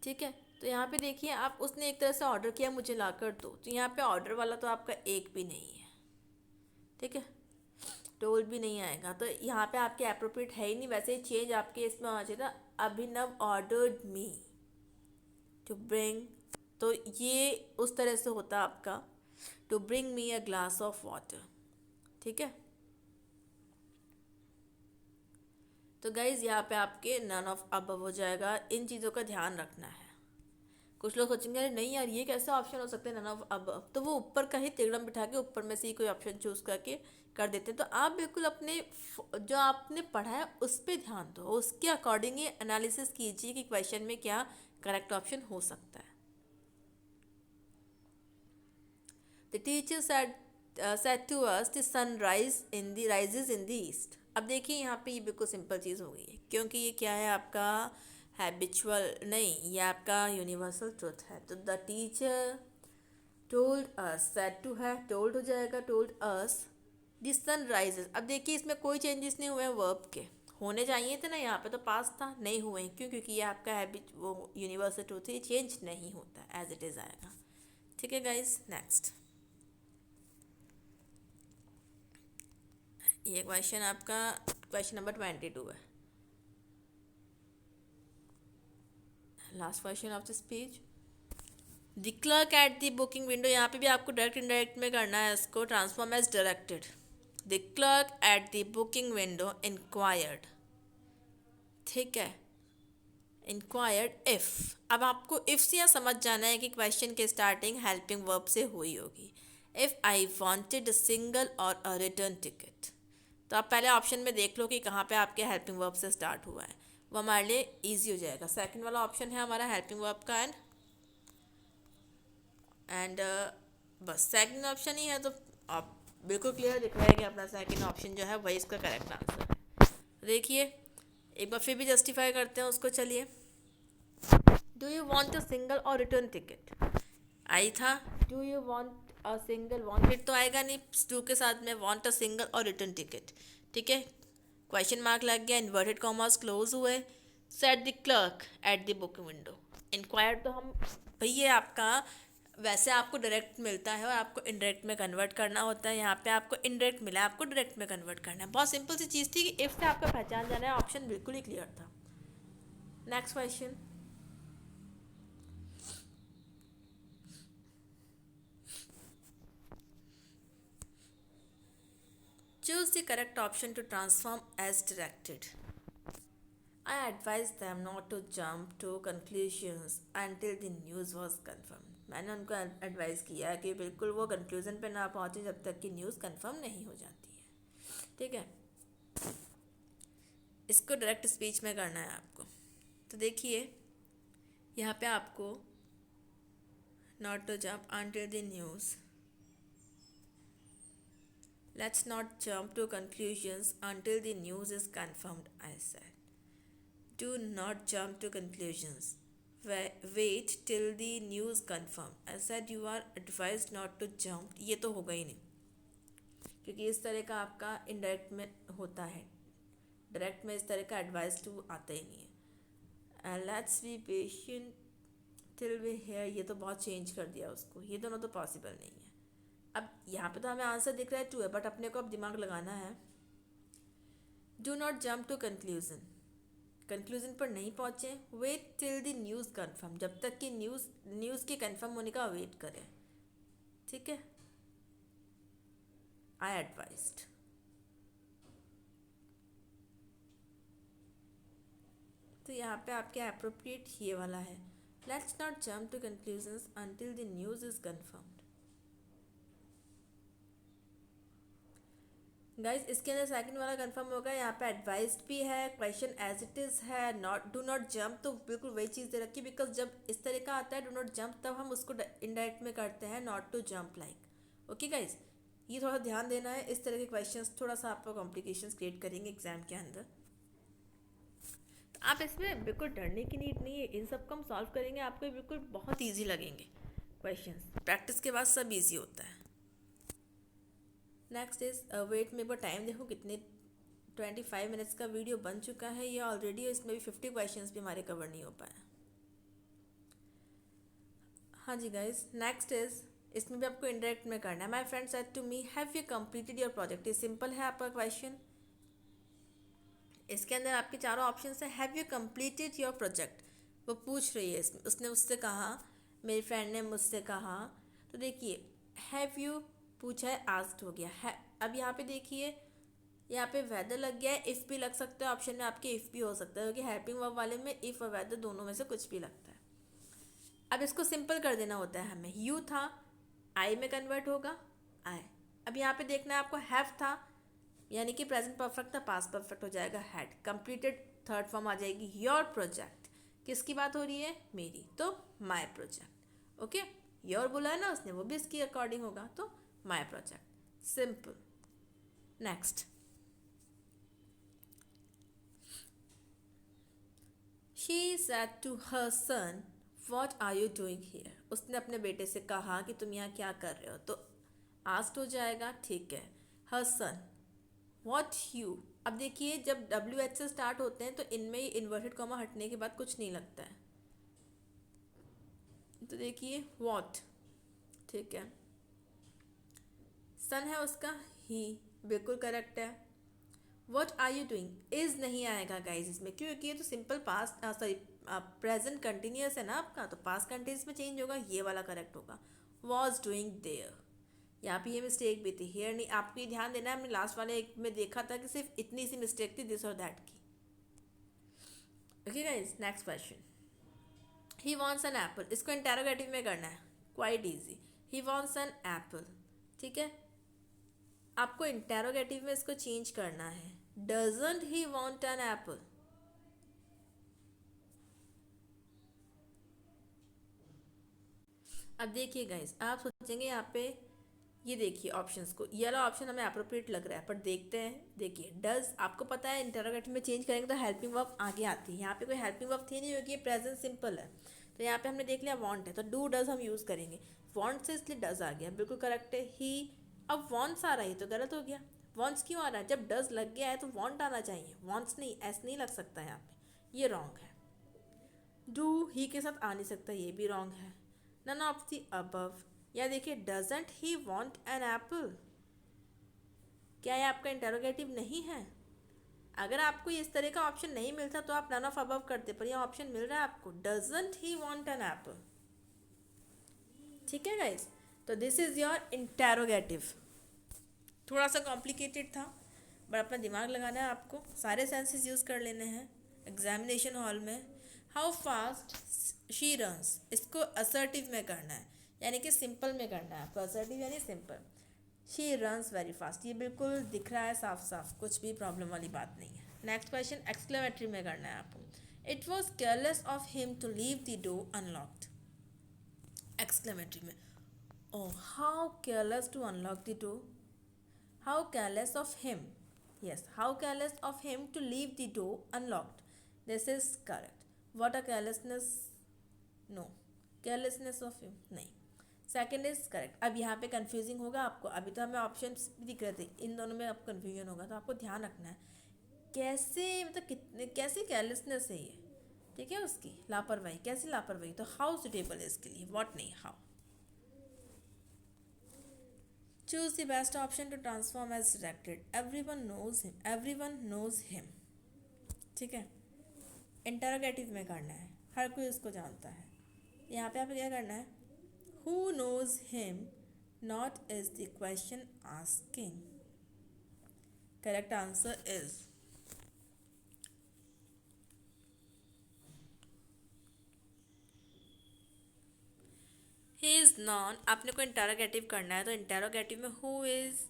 ठीक है, तो यहाँ पे देखिए आप, उसने एक तरह से ऑर्डर किया मुझे ला कर दो, तो यहाँ पे ऑर्डर वाला तो आपका एक भी नहीं है। ठीक है, टोल भी नहीं आएगा, तो यहाँ पे आपके अप्रोप्रिएट है ही नहीं। वैसे ही चेंज आपके इसमें होना चाहिए था, Abhinav ordered me to bring, तो ये उस तरह से होता आपका, to bring me a glass of water. ठीक है, तो गाइज यहाँ पे आपके नन ऑफ अबव हो जाएगा, इन चीज़ों का ध्यान रखना है। कुछ लोग सोचेंगे अरे नहीं यार ये कैसे ऑप्शन हो सकते हैं नन ऑफ अबव, तो वो ऊपर का ही तिगड़म बिठा के ऊपर में से ही कोई ऑप्शन चूज करके कर देते हैं। तो आप बिल्कुल अपने जो आपने पढ़ा है उस पर ध्यान दो, उसके अकॉर्डिंग ही एनालिसिस कीजिए कि क्वेश्चन में क्या करेक्ट ऑप्शन हो सकता है। The teacher said to us the sun rises in the east। अब देखिए यहाँ पे ये बिल्कुल सिंपल चीज़ हो गई है, क्योंकि ये क्या है आपका हैबिचुअल नहीं, ये आपका यूनिवर्सल ट्रुथ है। तो the teacher told us, said to है टोल्ड हो जाएगा, told us the sun rises. अब देखिए इसमें कोई चेंजेस नहीं हुए हैं, वर्ब के होने चाहिए थे ना, यहाँ पे तो पास था, नहीं हुए क्यों, क्योंकि ये आपका हैबिट वो यूनिवर्सल ट्रुथ है, ये चेंज नहीं होता, एज इट इज़ आएगा। ठीक है गाइज, नेक्स्ट ये क्वेश्चन आपका क्वेश्चन नंबर 22 है, last question of the speech. The clerk at the booking window, यहाँ पे भी आपको डायरेक्ट इनडायरेक्ट में करना है, इसको transform as directed. The clerk at the booking window inquired. ठीक है, इंक्वायर्ड इफ। अब आपको इफ से यहाँ समझ जाना है कि क्वेश्चन की स्टार्टिंग हेल्पिंग वर्ब से हुई होगी। If I wanted a single और अ रिटर्न टिकट, तो आप पहले ऑप्शन में देख लो कि कहाँ पे आपके हेल्पिंग वर्ब से स्टार्ट हुआ है, वो हमारे लिए ईजी हो जाएगा। सेकंड वाला ऑप्शन है हमारा हेल्पिंग वर्ब का, एंड बस सेकंड ऑप्शन ही है, तो आप बिल्कुल क्लियर दिख रहा है कि अपना सेकंड ऑप्शन जो है वही इसका करेक्ट आंसर है। देखिए एक बार फिर भी जस्टिफाई करते हैं उसको, चलिए। Do you want a single or return ticket, I था। Do you want a single, wanted तो आएगा नहीं टू के साथ में, want a single or return ticket. ठीक है, क्वेश्चन मार्क लग गया, इन्वर्टेड कॉमर्स क्लोज हुए। Said the clerk at the booking window. Inquire तो हम भैया आपका वैसे आपको डायरेक्ट मिलता है और आपको इनडायरेक्ट में कन्वर्ट करना होता है, यहाँ पे आपको इनडायरेक्ट मिला है, आपको डायरेक्ट में कन्वर्ट करना है। बहुत सिंपल सी चीज़ थी कि इफ से आपका पहचान जाना है, ऑप्शन बिल्कुल ही क्लियर था। Next question, choose the correct option to transform as directed। I advised them not to jump to conclusions until the news was confirmed। मैंने उनको एडवाइस किया कि बिल्कुल वो कंक्लूजन पे ना पहुँचे जब तक कि न्यूज़ कंफर्म नहीं हो जाती है। ठीक है, इसको डायरेक्ट स्पीच में करना है आपको। तो देखिए यहाँ पे आपको not to jump until the news, let's not jump to conclusions until the news is confirmed, I said। Do not jump to conclusions, wait till the news confirm। I said you are advised not to jump, ये तो होगा ही नहीं क्योंकि इस तरह का आपका indirect में होता है, डायरेक्ट में इस तरह का एडवाइस टू आता ही नहीं है। And let's be patient till we hear, ये तो बहुत चेंज कर दिया उसको, ये दोनों तो पॉसिबल नहीं है। अब यहाँ पे तो हमें आंसर दिख रहा है 2 है, बट अपने को अब दिमाग लगाना है। Do not jump to conclusion, conclusion पर नहीं पहुँचे, wait till the news confirm, जब तक कि न्यूज़ के कंफर्म होने का वेट करें, ठीक है। I advised. तो यहाँ पे आपके अप्रोप्रिएट ये वाला है, let's not jump to conclusions until the news is confirmed. Guys इसके अंदर सेकंड वाला कंफर्म होगा, यहाँ पे एडवाइज्ड भी है, क्वेश्चन एज इट इज़ है, नॉट डू नॉट जंप, तो बिल्कुल वही चीज़ दे रखी है, बिकॉज जब इस तरह का आता है डू नॉट जंप तब हम उसको इनडायरेक्ट में करते हैं not to jump like. Okay guys, ये थोड़ा ध्यान देना है, इस तरह के क्वेश्चंस थोड़ा सा आपको कॉम्प्लिकेशंस क्रिएट करेंगे एग्जाम के अंदर। तो आप इसमें बिल्कुल डरने की नीड नहीं है, इन सब को हम सॉल्व करेंगे, आपको बिल्कुल बहुत ईजी लगेंगे क्वेश्चंस, प्रैक्टिस के बाद सब ईजी होता है। नेक्स्ट इज वेट, मेरे को टाइम देखो कितने 25 मिनट्स का वीडियो बन चुका है ये ऑलरेडी, इसमें भी 50 क्वेश्चंस भी हमारे कवर नहीं हो पाए। हाँ जी गाइज, नेक्स्ट इज, इसमें भी आपको इंडायरेक्ट में करना है। My friend said to me have you completed your project, ये सिंपल है आपका क्वेश्चन। इसके अंदर आपके चारों ऑप्शन है, have you completed your project, वो पूछ रही है इसमें, उसने उससे कहा, मेरी फ्रेंड ने मुझसे कहा, तो देखिए हैव यू पूछा है, आस्क्ड हो गया है। अब यहाँ पे देखिए, यहाँ पे वेदर लग गया है, इफ़ भी लग सकता है, ऑप्शन में आपके इफ़ भी हो सकता है, क्योंकि हेल्पिंग वर्ब वाले में इफ़ और वेदर दोनों में से कुछ भी लगता है। अब इसको सिंपल कर देना होता है हमें, यू था आई में कन्वर्ट होगा आई। अब यहाँ पे देखना है आपको, हैव था यानी कि प्रेजेंट परफेक्ट था, पास्ट परफेक्ट हो जाएगा हैड, कंप्लीटेड थर्ड फॉर्म आ जाएगी योर प्रोजेक्ट, किसकी बात हो रही है, मेरी, तो माई प्रोजेक्ट। ओके, योर बोला है ना उसने, वो भी इसकी अकॉर्डिंग होगा, तो my project, simple. Next, she said to her son what are you doing here, उसने अपने बेटे से कहा कि तुम यहाँ क्या कर रहे हो, तो आस्क्ड हो जाएगा, ठीक है। हर सन वॉट यू, अब देखिए जब डब्ल्यू एच से स्टार्ट होते हैं तो इनमें ही इन्वर्टेड कॉमा हटने के बाद कुछ नहीं लगता है, तो देखिए वॉट, ठीक है। सन है उसका ही, बिल्कुल करेक्ट है। What are you doing, is नहीं आएगा गाइज इसमें, क्योंकि ये तो simple past sorry present continuous है ना आपका, तो पास्ट कंटिन्यूस में चेंज होगा, ये वाला करेक्ट होगा। वॉज डूइंग देयर, यहाँ पे ये मिस्टेक भी थी, हेयर नहीं, आपको ये ध्यान देना है, हमने लास्ट वाले एक में देखा था कि सिर्फ इतनी सी मिस्टेक थी, दिस और दैट की। Okay guys, next question, he wants an apple, इसको इंटेरोगेटिव में करना है, quite easy, he wants an apple, ठीक है। आपको इंटेरोगेटिव में इसको चेंज करना है, doesn't he want an apple, अब देखिए गाइस, आप सोचेंगे यहाँ पे, ये देखिए ऑप्शंस को, ये वाला ऑप्शन हमें अप्रोप्रिएट लग रहा है, पर देखते हैं। देखिए डज, आपको पता है इंटरोगेटिव में चेंज करेंगे तो हेल्पिंग वर्ब आगे आती है, यहाँ पे कोई हेल्पिंग वर्ब थी नहीं, क्योंकि प्रेजेंट सिंपल है, तो यहाँ पे हमने देख लिया वांट है, तो डू डज हम यूज़ करेंगे, वांट से इसलिए डज आ गया, बिल्कुल करेक्ट है। ही, अब वॉन्ट्स आ रहा है तो गलत हो गया, वॉन्ट्स क्यों आ रहा है, जब डज लग गया है तो वॉन्ट आना चाहिए, वॉन्ट्स नहीं, एस नहीं लग सकता यहाँ पे, ये रॉन्ग है। डू ही के साथ आ नहीं सकता, ये भी रॉन्ग है। नन ऑफ द अबव, या देखिए doesn't he want an Apple, क्या ये आपका इंटेरोगेटिव नहीं है। अगर आपको इस तरह का ऑप्शन नहीं मिलता तो आप नन ऑफ अबव करते, पर ये ऑप्शन मिल रहा है आपको, doesn't he want an apple, ठीक है गाइज। तो दिस इज योर इंटेरोगेटिव, थोड़ा सा कॉम्प्लिकेटेड था, बट अपना दिमाग लगाना है आपको, सारे सेंसेस यूज़ कर लेने हैं एग्जामिनेशन हॉल में। हाउ फास्ट शी रन्स, इसको असर्टिव में करना है, यानी कि सिंपल में करना है आपको, असर्टिव यानी simple. She runs very fast, ये बिल्कुल दिख रहा है साफ साफ, कुछ भी प्रॉब्लम वाली बात नहीं है। नेक्स्ट क्वेश्चन एक्सक्लेमेटरी में करना है आपको, it was careless of him to leave the door unlocked, exclamatory में, oh how careless to unlock the door, how careless of him, yes, how careless of him to leave the door unlocked, this is correct. What a carelessness, no, carelessness of him नहीं, second is correct. अब यहाँ पे confusing होगा आपको, अभी तो हमें option भी दिख रहे थे, इन दोनों में आपको कन्फ्यूजन होगा, तो आपको ध्यान रखना है कैसे, मतलब कितने कैसी केयरलेसनेस है ये, ठीक है, उसकी लापरवाही, कैसी लापरवाही, तो हाउ सुटेबल है इसके लिए, वॉट नहीं, how. Choose the best option to transform as directed. Everyone knows him. Everyone knows him. ठीक है, इंटरोगेटिव में करना है, हर कोई उसको जानता है। यहाँ पे आपको क्या करना है, who knows him not is the question asking. Correct answer is he is known. आपने को इंटरोगेटिव करना है तो इंटरोगेटिव में who is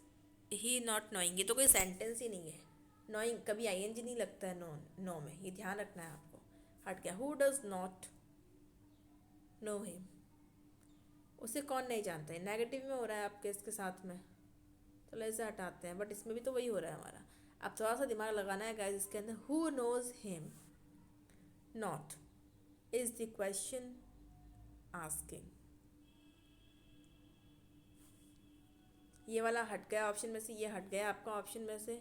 he not knowing, ये तो कोई सेंटेंस ही नहीं है। नोइंग कभी आईएनजी नहीं लगता है नो में, ये ध्यान रखना है आपको। हट गया, who does not know him, उसे कौन नहीं जानता है। नेगेटिव में हो रहा है आपके इसके साथ में, चलो इसे हटाते हैं, बट इसमें भी तो वही हो रहा है हमारा। अब थोड़ा सा दिमाग लगाना है गाइस इसके अंदर। Who knows him not is the question asking, ये वाला हट गया ऑप्शन में से, ये हट गया आपका ऑप्शन में से।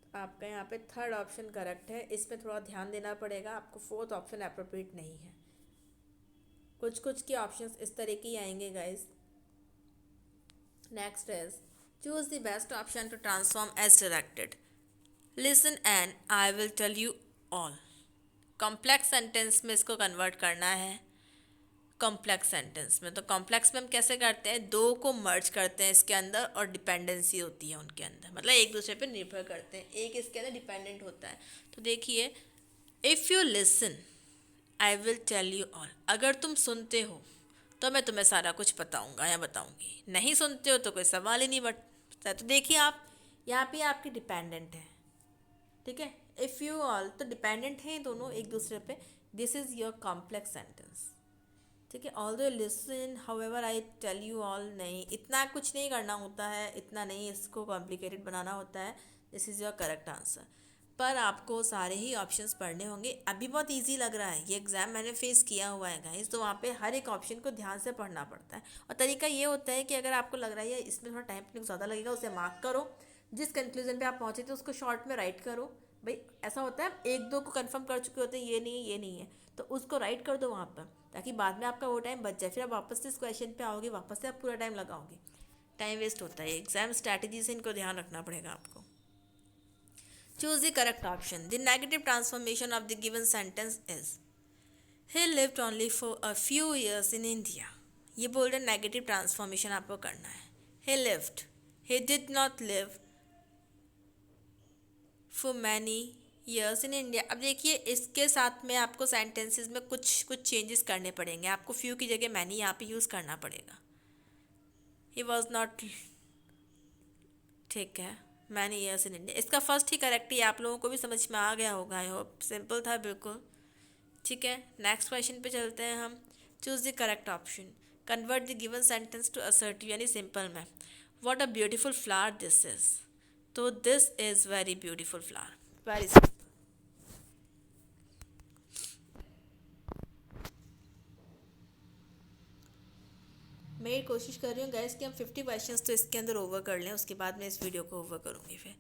तो आपका यहाँ पे थर्ड ऑप्शन करेक्ट है, इसमें थोड़ा ध्यान देना पड़ेगा आपको। फोर्थ ऑप्शन अप्रोप्रिएट नहीं है। कुछ कुछ के ऑप्शंस इस तरह के ही आएंगे guys. Next is choose the best option to transform as directed. Listen and I will tell you all. Complex sentence में इसको कन्वर्ट करना है। कॉम्प्लेक्स सेंटेंस में, तो कॉम्प्लेक्स में हम कैसे करते हैं, दो को मर्ज करते हैं इसके अंदर और डिपेंडेंसी होती है उनके अंदर, मतलब एक दूसरे पे निर्भर करते हैं, एक इसके अंदर डिपेंडेंट होता है। तो देखिए, if you listen I will tell you all, अगर तुम सुनते हो तो मैं तुम्हें सारा कुछ बताऊंगा या बताऊंगी, नहीं सुनते हो तो कोई सवाल ही नहीं बढ़ता। तो देखिए आप यहाँ पे आपकी डिपेंडेंट है, ठीक है। इफ़ यू ऑल तो डिपेंडेंट है दोनों एक दूसरे पे। This is your complex sentence, ठीक है। All do listen however I tell you all, नहीं इतना कुछ नहीं करना होता है, इतना नहीं इसको कॉम्प्लिकेटेड बनाना होता है। This is your correct answer. पर आपको सारे ही ऑप्शंस पढ़ने होंगे। अभी बहुत इजी लग रहा है, ये एग्ज़ाम मैंने फेस किया हुआ है गाइस, तो वहाँ पे हर एक ऑप्शन को ध्यान से पढ़ना पड़ता है। और तरीका ये होता है कि अगर आपको लग रहा है इसमें थोड़ा टाइम अपने को ज़्यादा लगेगा, उसे मार्क करो। जिस कंक्लूजन पे आप पहुँचे थे उसको शॉर्ट में राइट करो। भाई ऐसा होता है एक दो को कंफर्म कर चुके होते हैं, ये नहीं है ये नहीं है, तो उसको राइट कर दो वहाँ पर, ताकि बाद में आपका वो टाइम बच जाए। फिर आप वापस से इस क्वेश्चन पे आओगे, वापस से आप पूरा टाइम लगाओगे, टाइम वेस्ट होता है। एग्जाम स्ट्रैटेजी से इनको ध्यान रखना पड़ेगा आपको। Choose the correct option. The negative transformation of the given sentence is he lived only for a few years in India. ये बोल रहे नेगेटिव ट्रांसफॉर्मेशन आपको करना है। ही lived, he did not live for many years in India. अब देखिए इसके साथ में आपको सेंटेंसेस में कुछ कुछ चेंजेस करने पड़ेंगे। आपको फ्यू की जगह मैनी यहाँ पे यूज़ करना पड़ेगा। ही वॉज नॉट, ठीक है, मैनी ईयर्स इन इंडिया। इसका फर्स्ट ही करेक्ट ही, आप लोगों को भी समझ में आ गया होगा, आई होप। सिंपल था बिल्कुल, ठीक है। नेक्स्ट क्वेश्चन पे चलते हैं हम। Choose the correct option. Convert the given sentence to assertive, यानी सिंपल में। What a beautiful flower this is, तो this is very beautiful flower, very simple. मैं ये कोशिश कर रही हूँ गैस कि हम 50 क्वेश्चंस तो इसके अंदर ओवर कर लें, उसके बाद मैं इस वीडियो को ओवर करूँगी। फिर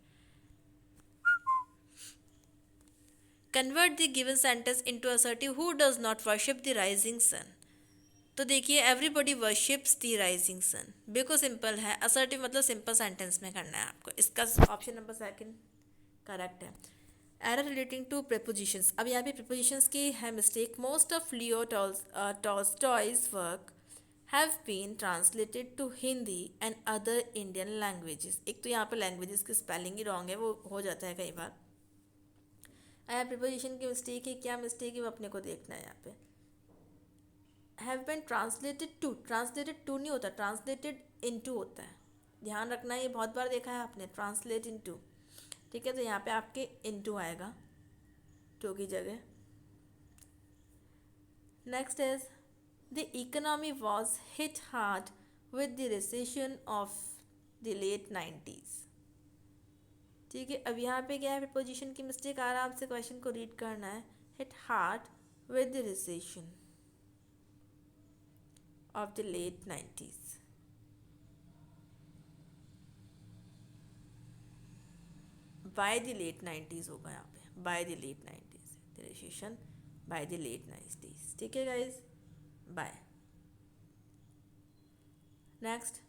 convert the given sentence into assertive. Who does not worship the rising sun, तो देखिए everybody worships the rising sun, बिल्कुल सिंपल है। असर्टिव मतलब सिंपल सेंटेंस में करना है आपको। इसका ऑप्शन नंबर सेकंड करेक्ट है। एरर रिलेटिंग टू प्रेपोजिशंस, अब यहाँ पे प्रेपोजिशंस की है mistake. Most of Leo Tolstoy's work have been translated to Hindi and other Indian languages. एक तो यहाँ पे लैंग्वेजेस की स्पेलिंग ही रॉन्ग है, वो हो जाता है कई बार। आया प्रिपोजिशन की मिस्टेक है, क्या मिस्टेक है वो अपने को देखना है। यहाँ पे हैव बीन ट्रांसलेटेड टू नहीं होता, ट्रांसलेटेड इनटू होता है, ध्यान रखना। ये बहुत बार देखा है आपने, ट्रांसलेट इनटू, ठीक है। तो यहाँ पे आपके इनटू आएगा टू की जगह। Next is the economy was hit hard with the recession of the late 90s, ठीक है। अब यहाँ पे क्या है, प्रीपोजिशन की मिस्टेक, आराम से क्वेश्चन को रीड करना है। hit hard with the recession of the late 90s, by the late 90s होगा यहाँ पे, by the late 90s, the recession by the late 90s, ठीक है guys. Bye. Next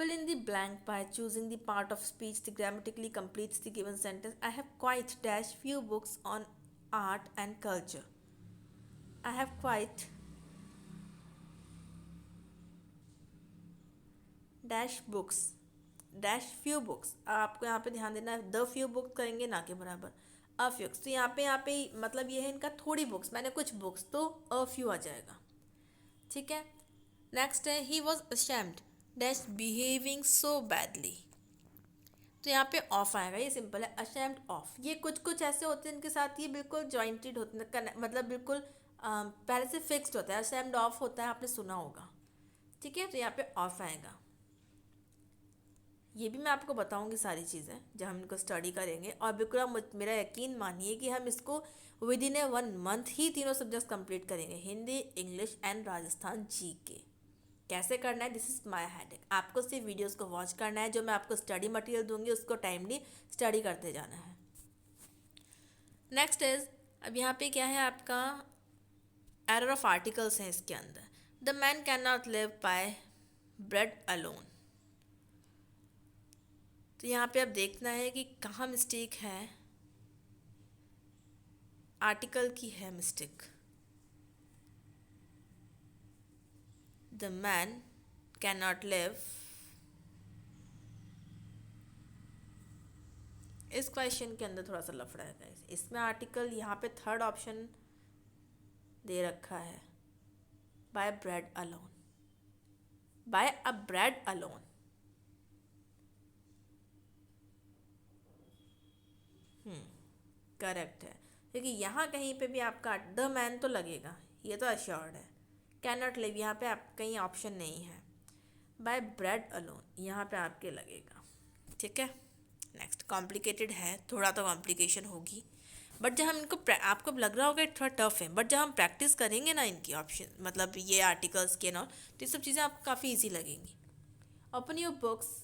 Fill in the blank by choosing the part of speech that grammatically completes the given sentence. I have quite dash few books on art and culture. I have quite dash books dash few books. आपको यहाँ पे ध्यान देना है, the few books करेंगे ना के बराबर अ फ्यू। तो यहाँ पे मतलब ये है इनका थोड़ी बुक्स, मैंने कुछ बुक्स, तो अ फ्यू आ जाएगा। ठीक है, नेक्स्ट है he was ashamed dash behaving so badly. तो यहाँ पे ऑफ आएगा, ये सिंपल है, अशैम्ड ऑफ। ये कुछ कुछ ऐसे होते हैं इनके साथ ये बिल्कुल जॉइंटेड होते हैं, मतलब बिल्कुल पहले से फिक्स्ड होता है। अशैम्ड ऑफ होता है, आपने सुना होगा। ठीक है, तो यहाँ पे ऑफ आएगा। ये भी मैं आपको बताऊंगी सारी चीज़ें जब हम इनको स्टडी करेंगे। और बिल्कुल आप मेरा यकीन मानिए कि हम इसको विद इन ए 1 मंथ ही तीनों सब्जेक्ट्स कंप्लीट करेंगे, Hindi, English and Rajasthan GK. कैसे करना है, दिस इज़ माय हेडेक। आपको सिर्फ वीडियोस को वॉच करना है, जो मैं आपको स्टडी मटेरियल दूंगी उसको टाइमली स्टडी करते जाना है। नेक्स्ट इज, अब यहाँ पे क्या है आपका एरर ऑफ आर्टिकल्स है इसके अंदर। The man can not live by bread alone. तो यहाँ पे अब देखना है कि कहाँ मिस्टेक है, आर्टिकल की है mistake. The man can not live, इस क्वेश्चन के अंदर थोड़ा सा लफड़ा है गाइस। इसमें आर्टिकल यहाँ पे थर्ड ऑप्शन दे रखा है, buy bread alone, buy a bread alone. Correct है, क्योंकि यहाँ कहीं पे भी आपका द मैन तो लगेगा, ये तो अश्योर्ड है। कैन नॉट लिव यहाँ पे आप कहीं ऑप्शन नहीं है, बाय ब्रेड अलोन यहाँ पे आपके लगेगा। ठीक है, नेक्स्ट कॉम्प्लिकेटेड है, थोड़ा तो कॉम्प्लिकेशन होगी, बट जब हम इनको आपको लग रहा होगा थोड़ा टफ है, बट जब हम प्रैक्टिस करेंगे ना इनकी ऑप्शन, मतलब ये आर्टिकल्स के ना, तो ये सब चीज़ें आपको काफ़ी ईजी लगेंगी। ओपन योर बुक्स,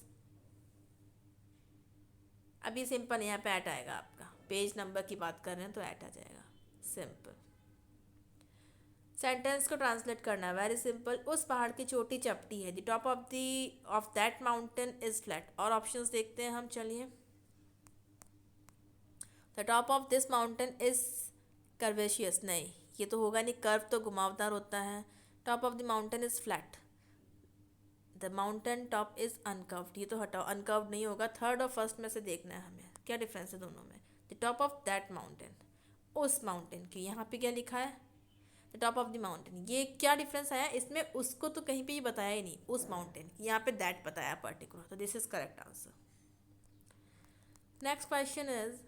अभी सिंपल यहाँ पे ऐट आएगा आपका, पेज नंबर की बात कर रहे हैं तो ऐट आ जाएगा, सिंपल। सेंटेंस को ट्रांसलेट करना है, वेरी सिंपल। उस पहाड़ की चोटी चपटी है, the top of that mountain is flat. और ऑप्शंस देखते हैं हम, चलिए। The top of this mountain is curvaceous, नहीं ये तो होगा नहीं, कर्व तो घुमावदार होता है। Top of the mountain is flat, the mountain top is uncurved, ये तो हटाओ, अनकर्व्ड नहीं होगा। थर्ड और फर्स्ट में से देखना है हमें क्या डिफरेंस है दोनों में। The top of that mountain, उस माउंटेन की, यहाँ पे क्या लिखा है, the top of the mountain, ये क्या डिफरेंस आया इसमें, उसको तो कहीं पे ये बताया ही नहीं, उस माउंटेन, यहाँ पे दैट बताया पर्टिकुलर, तो this is correct answer. Next question is,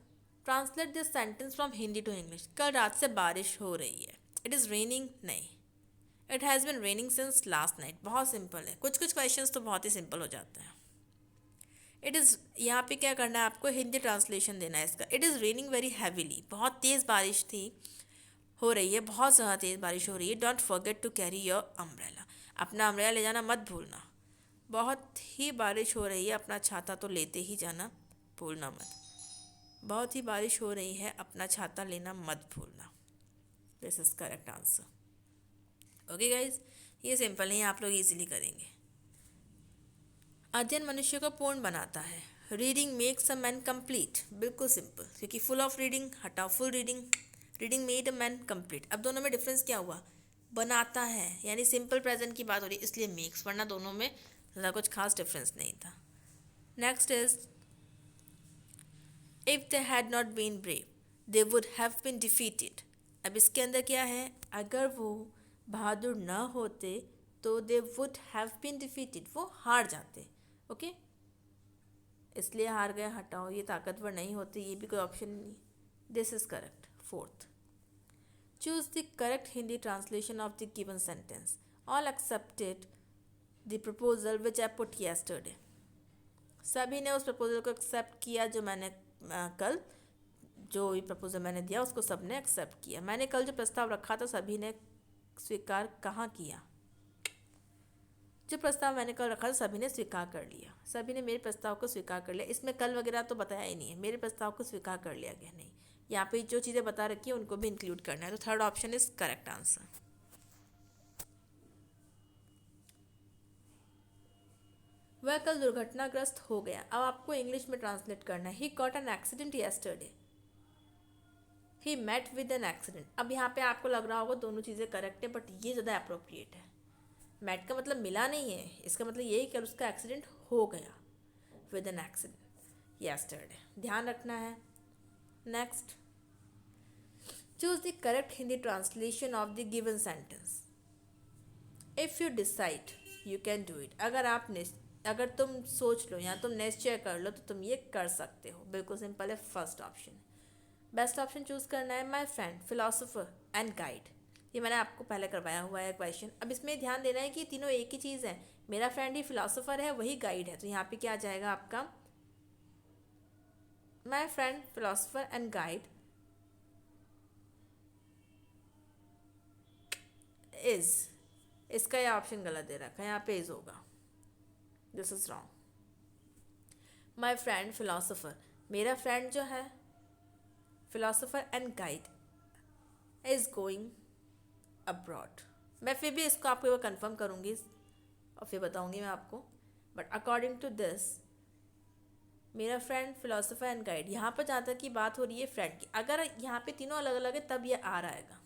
translate this sentence from Hindi to English. कल रात से बारिश हो रही है, इट इज़ रेनिंग, नहीं, it has been raining since last night. बहुत सिंपल है, कुछ कुछ क्वेश्चंस तो बहुत ही सिंपल हो जाते हैं। इट इज़, यहाँ पे क्या करना है आपको, हिंदी ट्रांसलेशन देना है इसका। It is raining very heavily, बहुत तेज़ बारिश थी, हो रही है, बहुत ज़्यादा तेज़ बारिश हो रही है। Don't forget to carry your umbrella, अपना अम्ब्रेला ले जाना मत भूलना। बहुत ही बारिश हो रही है, अपना छाता तो लेते ही जाना, भूलना मत। बहुत ही बारिश हो रही है, अपना छाता लेना मत भूलना, this is correct answer. Okay guys, ये सिंपल है, आप लोग इजीली करेंगे। अध्ययन मनुष्य को पूर्ण बनाता है, reading makes a man complete, बिल्कुल सिंपल, क्योंकि फुल ऑफ रीडिंग हटाओ full reading, reading made a man complete. अब दोनों में डिफरेंस क्या हुआ, बनाता है, यानी सिंपल प्रेजेंट की बात हो रही है इसलिए मेक्स, वरना दोनों में ज़्यादा कुछ खास डिफरेंस नहीं था। Next is, if they had not been brave they would have been defeated. अब इसके अंदर क्या है, अगर वो बहादुर न होते तो they would have been defeated, वो हार जाते। ओके, इसलिए हार गए, हटाओ, ये ताकतवर नहीं होते, ये भी कोई ऑप्शन नहीं, this is correct. Fourth, choose the correct Hindi translation of the given sentence. All accepted the proposal which I put yesterday. सभी ने उस प्रपोजल को एक्सेप्ट किया जो मैंने कल, जो ये प्रपोजल मैंने दिया उसको सब ने एक्सेप्ट किया। मैंने कल जो प्रस्ताव रखा था सभी ने स्वीकार कहाँ किया, जो प्रस्ताव मैंने कल रखा था सभी ने स्वीकार कर लिया, सभी ने मेरे प्रस्ताव को स्वीकार कर लिया। इसमें कल वगैरह तो बताया ही नहीं है, मेरे प्रस्ताव को स्वीकार कर लिया गया, नहीं, यहाँ पे जो चीज़ें बता रखी है उनको भी इंक्लूड करना है, तो third option is correct answer. वह कल दुर्घटनाग्रस्त हो गया। अब आपको इंग्लिश में ट्रांसलेट करना है। He got an accident yesterday. He met with an accident. अब यहाँ पे आपको लग रहा होगा दोनों चीज़ें करेक्ट है, बट ये ज़्यादा अप्रोप्रिएट है। मेट का मतलब मिला नहीं है, इसका मतलब ये है कि उसका एक्सीडेंट हो गया। विद एन एक्सीडेंट येस्टरडे, ध्यान रखना है। Next, choose the correct Hindi translation of the given sentence. If you decide you can do it. अगर तुम सोच लो या तुम निश्चय कर लो तो तुम ये कर सकते हो। बिल्कुल सिंपल है, first option. Best option choose करना है my friend philosopher and guide. ये मैंने आपको पहले करवाया हुआ है क्वेश्चन। अब इसमें ध्यान देना है कि तीनों एक ही चीज़ है। मेरा फ्रेंड ही फिलोसोफर है, वही गाइड है, तो यहाँ पे क्या आ जाएगा आपका my friend philosopher and guide is. इसका यह ऑप्शन गलत दे रखा है, यहाँ पे इज होगा। This is wrong. My friend philosopher, मेरा फ्रेंड जो है philosopher and guide is going abroad. मैं फिर भी इसको आपको कंफर्म करूँगी और फिर बताऊँगी मैं आपको, बट अकॉर्डिंग टू दिस मेरा फ्रेंड फिलोसोफर एंड गाइड, यहाँ पर जहाँ तक की बात हो रही है फ्रेंड की, अगर यहाँ पे तीनों अलग अलग है तब ये आ रहेगा।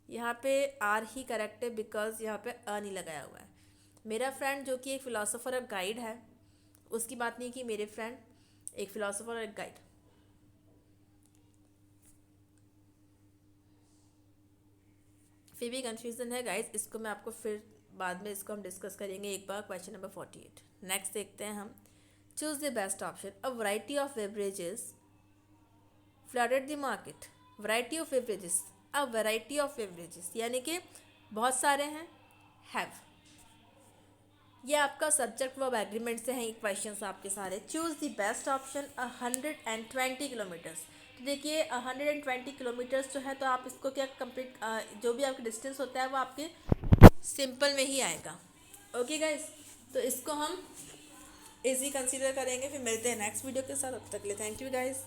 यहाँ पे आर ही करेक्ट है बिकॉज यहाँ पे अ नहीं लगाया हुआ है। मेरा फ्रेंड जो कि एक फिलोसोफर और गाइड है, उसकी बात नहीं की मेरे फ्रेंड एक फिलोसोफर और एक गाइड। फिर भी कंफ्यूजन है गाइस, इसको मैं आपको फिर बाद में इसको हम डिस्कस करेंगे एक बार। क्वेश्चन नंबर 48 नेक्स्ट देखते हैं हम। Choose the best option. A variety of beverages flooded the market. Variety of beverages, a variety of beverages यानी कि बहुत सारे हैं। हैव, ये आपका सब्जेक्ट वर्ब एग्रीमेंट से हैं क्वेश्चन आपके सारे। Choose the best option 120 kilometres. तो देखिए 120 किलोमीटर्स जो है, तो आप इसको क्या कंप्लीट जो भी आपका डिस्टेंस होता है वो आपके सिंपल में ही आएगा। ओके गाइस, तो इसको हम इजी कंसीडर करेंगे। फिर मिलते हैं नेक्स्ट वीडियो के साथ, अब तक के लिए थैंक यू गाइस।